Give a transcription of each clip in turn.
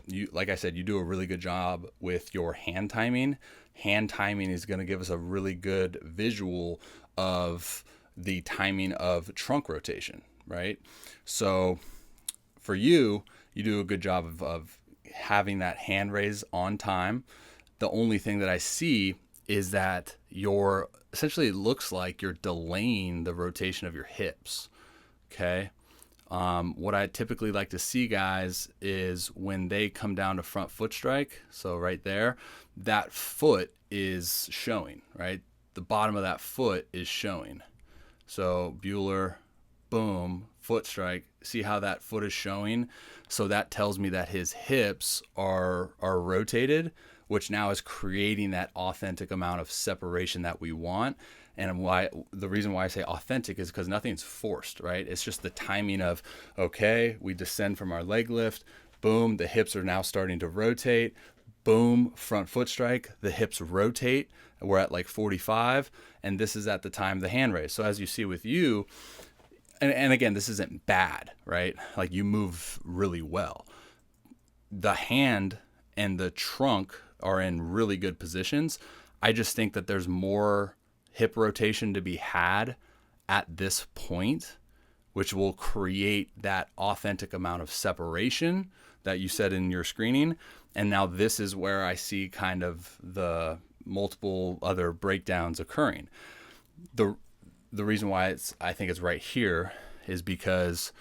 You, like I said, you do a really good job with your hand timing. Hand timing is going to give us a really good visual of the timing of trunk rotation, right? So for you, you do a good job of having that hand raise on time. The only thing that I see is that you're essentially, it looks like you're delaying the rotation of your hips. Okay. What I typically like to see, guys, is when they come down to front foot strike. So right there, that foot is showing, right? The bottom of that foot is showing. So Bueller, boom, foot strike. See how that foot is showing? So that tells me that his hips are rotated, which now is creating that authentic amount of separation that we want. And why, the reason why I say authentic is because nothing's forced, right? It's just the timing of, okay, we descend from our leg lift, boom, the hips are now starting to rotate, boom, front foot strike, the hips rotate. We're at like 45, and this is at the time of the hand raise. So as you see with you, and again, this isn't bad, right? Like, you move really well. The hand and the trunk are in really good positions. I just think that there's more hip rotation to be had at this point, which will create that authentic amount of separation that you said in your screening. And now this is where I see kind of the multiple other breakdowns occurring. The reason why I think it's right here is because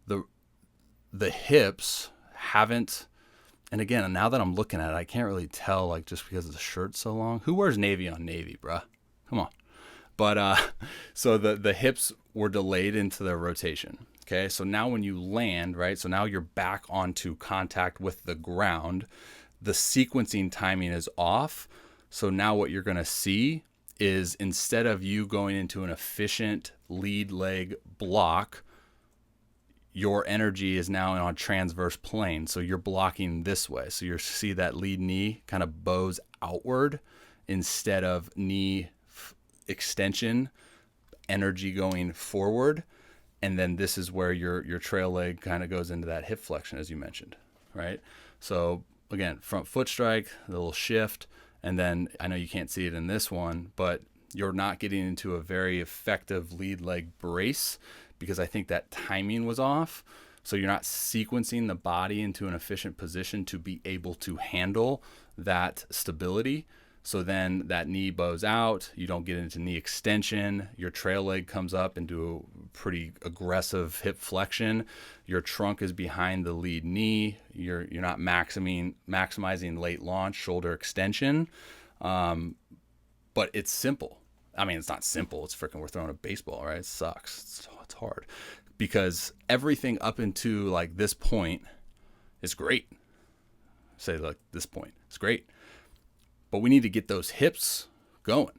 the hips haven't, and again, now that I'm looking at it, I can't really tell, like, just because the shirt's so long. Who wears navy on navy, bruh? Come on. But so the hips were delayed into their rotation. Okay, so now when you land, right, so now you're back onto contact with the ground. The sequencing timing is off. So now what you're going to see is, instead of you going into an efficient lead leg block, your energy is now on transverse plane. So you're blocking this way. So you see that lead knee kind of bows outward instead of knee extension, energy going forward. And then this is where your trail leg kind of goes into that hip flexion, as you mentioned, right? So again, front foot strike, the little shift. And then I know you can't see it in this one, but you're not getting into a very effective lead leg brace because I think that timing was off. So you're not sequencing the body into an efficient position to be able to handle that stability. So then that knee bows out, you don't get into knee extension, your trail leg comes up into a pretty aggressive hip flexion, your trunk is behind the lead knee, you're not maximizing late launch, shoulder extension. But it's simple. I mean, it's not simple, it's freaking, we're throwing a baseball, right? It sucks, it's hard. Because everything up into like this point is great. Say like this point, it's great. But we need to get those hips going.